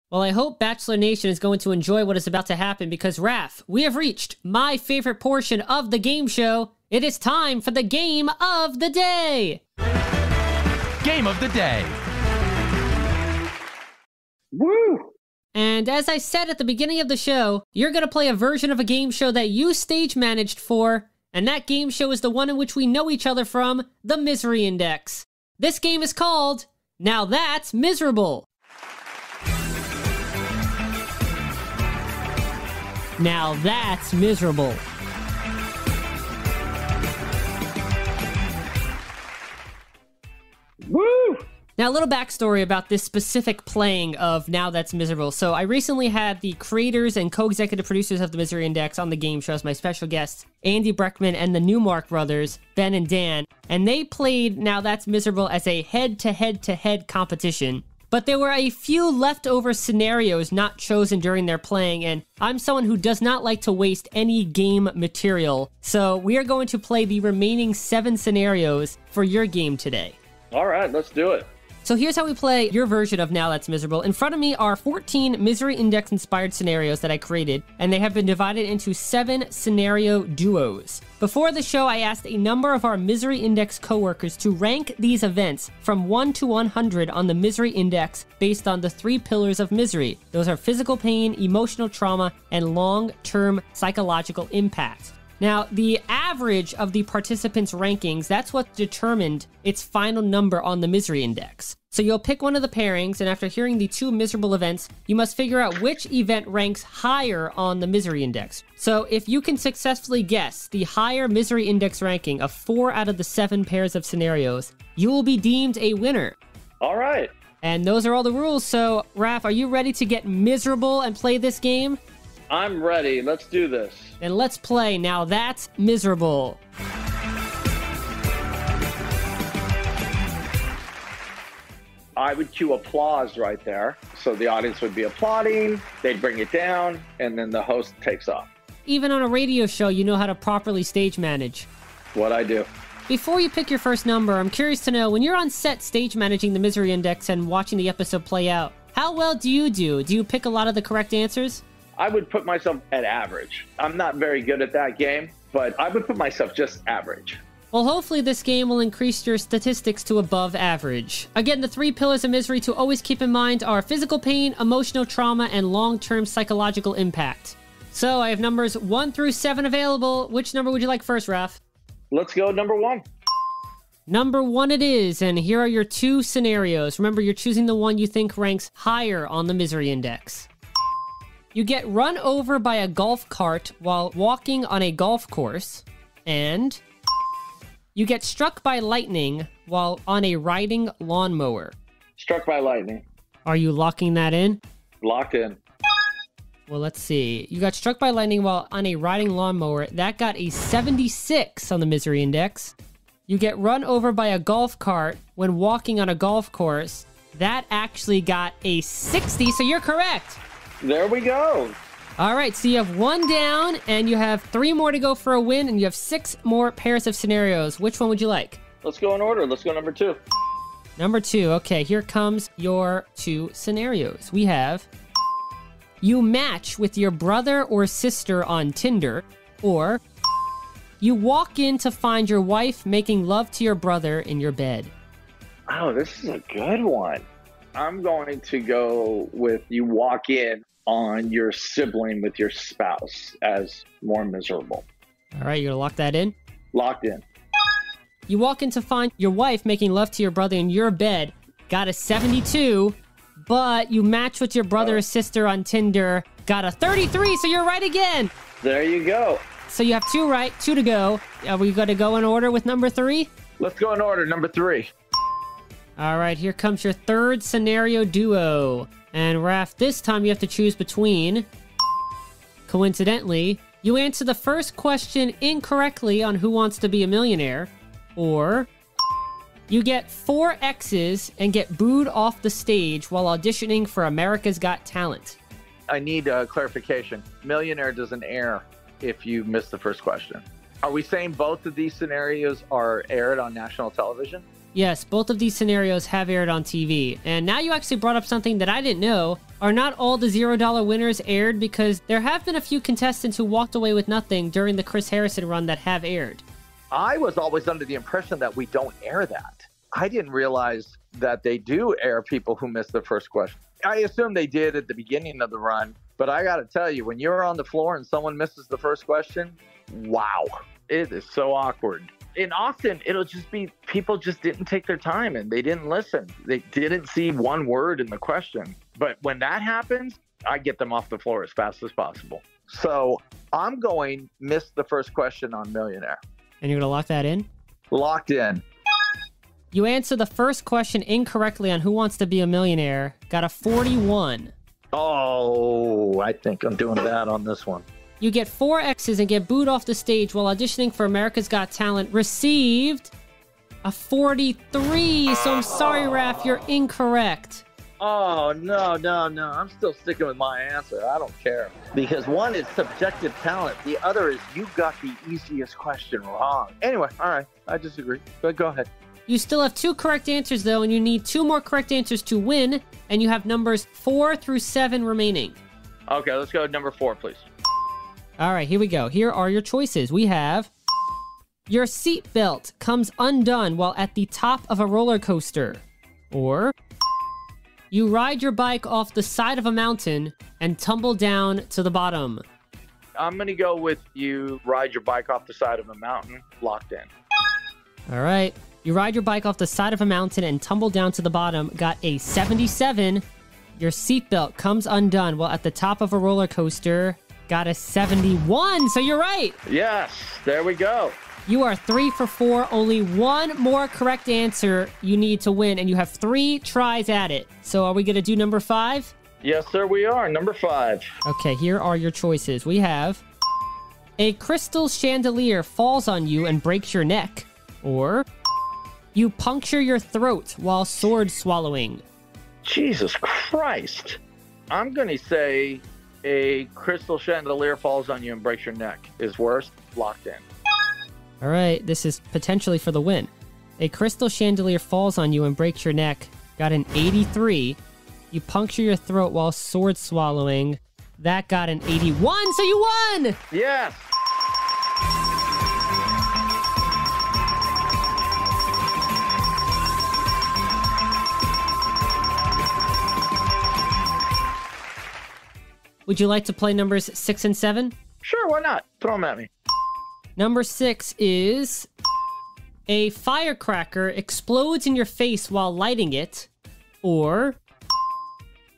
Well, I hope Bachelor Nation is going to enjoy what is about to happen because, Raf, we have reached my favorite portion of the game show. It is time for the Game of the Day. Game of the Day. Woo! And as I said at the beginning of the show, you're going to play a version of a game show that you stage managed for, and that game show is the one in which we know each other from, the Misery Index. This game is called Now That's Miserable. Now that's miserable. Woo! Now, a little backstory about this specific playing of Now That's Miserable. So I recently had the creators and co-executive producers of the Misery Index on the game show as my special guests, Andy Breckman and the Newmark brothers, Ben and Dan, and they played Now That's Miserable as a head-to-head-to-head competition. But there were a few leftover scenarios not chosen during their playing, and I'm someone who does not like to waste any game material. So we are going to play the remaining 7 scenarios for your game today. All right, let's do it. So here's how we play your version of Now That's Miserable. In front of me are 14 Misery Index inspired scenarios that I created, and they have been divided into 7 scenario duos. Before the show, I asked a number of our Misery Index coworkers to rank these events from 1 to 100 on the Misery Index based on the 3 pillars of misery. Those are physical pain, emotional trauma, and long-term psychological impact. Now, the average of the participants' rankings, that's what determined its final number on the Misery Index. So you'll pick one of the pairings, and after hearing the 2 miserable events, you must figure out which event ranks higher on the Misery Index. So if you can successfully guess the higher Misery Index ranking of 4 out of the 7 pairs of scenarios, you will be deemed a winner. All right. And those are all the rules. So, Raf, are you ready to get miserable and play this game? I'm ready. Let's do this. Then let's play Now That's Miserable. I would cue applause right there. So the audience would be applauding, they'd bring it down, and then the host takes off. Even on a radio show, you know how to properly stage manage. What I do. Before you pick your first number, I'm curious to know, when you're on set stage managing the Misery Index and watching the episode play out, how well do you do? Do you pick a lot of the correct answers? I would put myself at average. I'm not very good at that game, but I would put myself just average. Well, hopefully this game will increase your statistics to above average. Again, the 3 pillars of misery to always keep in mind are physical pain, emotional trauma, and long-term psychological impact. So I have numbers 1 through 7 available. Which number would you like first, Raf? Let's go number 1. Number 1 it is, and here are your 2 scenarios. Remember, you're choosing the one you think ranks higher on the Misery Index. You get run over by a golf cart while walking on a golf course, and you get struck by lightning while on a riding lawnmower. Struck by lightning. Are you locking that in? Locked in. Well, let's see. You got struck by lightning while on a riding lawnmower. That got a 76 on the Misery Index. You get run over by a golf cart when walking on a golf course. That actually got a 60, so you're correct. There we go. All right, so you have 1 down, and you have 3 more to go for a win, and you have 6 more pairs of scenarios. Which one would you like? Let's go in order. Let's go number 2. Number 2. Okay, here comes your 2 scenarios. We have, you match with your brother or sister on Tinder, or you walk in to find your wife making love to your brother in your bed. Oh, this is a good one. I'm going to go with you walk in on your sibling with your spouse as more miserable. All right, you're gonna lock that in? Locked in. You walk in to find your wife making love to your brother in your bed. Got a 72, but you match with your brother or sister on Tinder. Got a 33, so you're right again. There you go. So you have 2 right, 2 to go. Are we gonna go in order with number 3? Let's go in order. Number 3. All right, here comes your 3rd scenario duo. And Raf, this time you have to choose between, coincidentally, you answer the first question incorrectly on Who Wants to Be a Millionaire, or you get 4 X's and get booed off the stage while auditioning for America's Got Talent. I need clarification. Millionaire doesn't air if you miss the first question. Are we saying both of these scenarios are aired on national television? Yes, both of these scenarios have aired on TV. And now you actually brought up something that I didn't know. Are not all the $0 winners aired? Because there have been a few contestants who walked away with nothing during the Chris Harrison run that have aired. I was always under the impression that we don't air that. I didn't realize that they do air people who missed the first question. I assume they did at the beginning of the run, but I got to tell you, when you're on the floor and someone misses the first question, wow, it is so awkward. And often it'll just be people just didn't take their time and they didn't listen. They didn't see one word in the question. But when that happens, I get them off the floor as fast as possible. So I'm going miss the first question on Millionaire. And you're going to lock that in? Locked in. You answer the first question incorrectly on Who Wants to Be a Millionaire. Got a 41. Oh, I think I'm doing bad on this one. You get 4 X's and get booed off the stage while auditioning for America's Got Talent. Received a 43. So I'm sorry, Raf, you're incorrect. Oh, no. I'm still sticking with my answer. I don't care. Because one is subjective talent. The other is you got the easiest question wrong. Anyway, all right. I disagree. But go ahead. You still have 2 correct answers, though, and you need 2 more correct answers to win. And you have numbers 4 through 7 remaining. Okay, let's go with number 4, please. All right, here we go. Here are your choices. We have your seatbelt comes undone while at the top of a roller coaster. Or you ride your bike off the side of a mountain and tumble down to the bottom. I'm going to go with you ride your bike off the side of a mountain, locked in. All right. You ride your bike off the side of a mountain and tumble down to the bottom. Got a 77. Your seatbelt comes undone while at the top of a roller coaster. Got a 71, so you're right. Yes, there we go. You are 3 for 4. Only 1 more correct answer you need to win, and you have 3 tries at it. So are we going to do number 5? Yes, sir, we are. Number 5. Okay, here are your choices. We have a crystal chandelier falls on you and breaks your neck. Or you puncture your throat while sword swallowing. Jesus Christ. I'm going to say a crystal chandelier falls on you and breaks your neck is worse. Locked in. All right, this is potentially for the win. A crystal chandelier falls on you and breaks your neck. Got an 83. You puncture your throat while sword swallowing. That got an 81, so you won! Yes! Would you like to play numbers 6 and 7? Sure, why not? Throw them at me. Number 6 is a firecracker explodes in your face while lighting it, or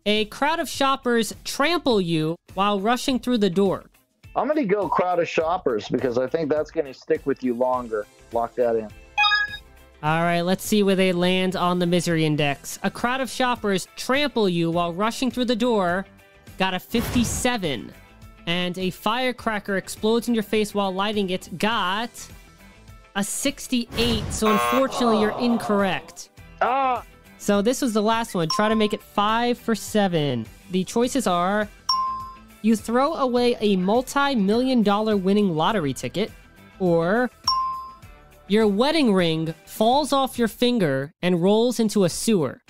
a crowd of shoppers trample you while rushing through the door. I'm going to go crowd of shoppers because I think that's going to stick with you longer. Lock that in. All right, let's see where they land on the misery index. A crowd of shoppers trample you while rushing through the door. Got a 57. And a firecracker explodes in your face while lighting it. Got a 68. So unfortunately, you're incorrect. So this was the last one. Try to make it 5 for 7. The choices are: you throw away a multi-million-dollar winning lottery ticket, or your wedding ring falls off your finger and rolls into a sewer.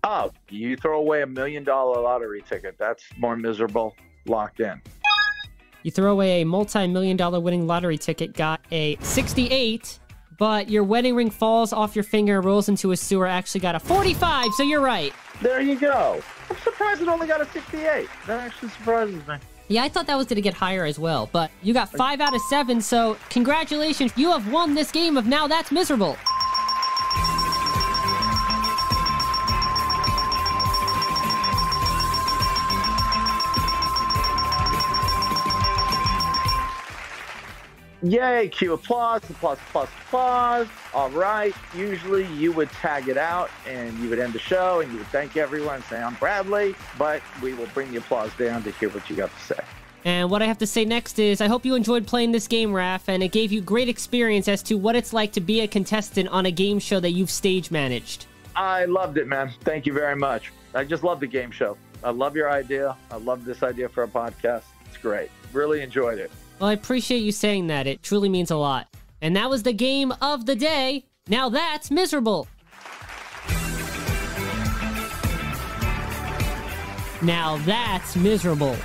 Oh, you throw away $1 million lottery ticket. That's more miserable. Locked in. You throw away a multi-million-dollar winning lottery ticket. Got a 68, but your wedding ring falls off your finger and rolls into a sewer. Actually got a 45, so you're right. There you go. I'm surprised it only got a 68. That actually surprises me. Yeah, I thought that was going to get higher as well, but you got 5 out of 7, so congratulations. You have won this game of Now That's Miserable. Yay, cue applause, applause, applause, applause. All right, usually you would tag it out and you would end the show and you would thank everyone and say, I'm Bradley, but we will bring the applause down to hear what you got to say. And what I have to say next is, I hope you enjoyed playing this game, Raf, and it gave you great experience as to what it's like to be a contestant on a game show that you've stage managed. I loved it, man. Thank you very much. I just love the game show. I love your idea. I love this idea for a podcast. It's great. Really enjoyed it. Well, I appreciate you saying that. It truly means a lot. And that was the game of the day. Now that's miserable. Now that's miserable.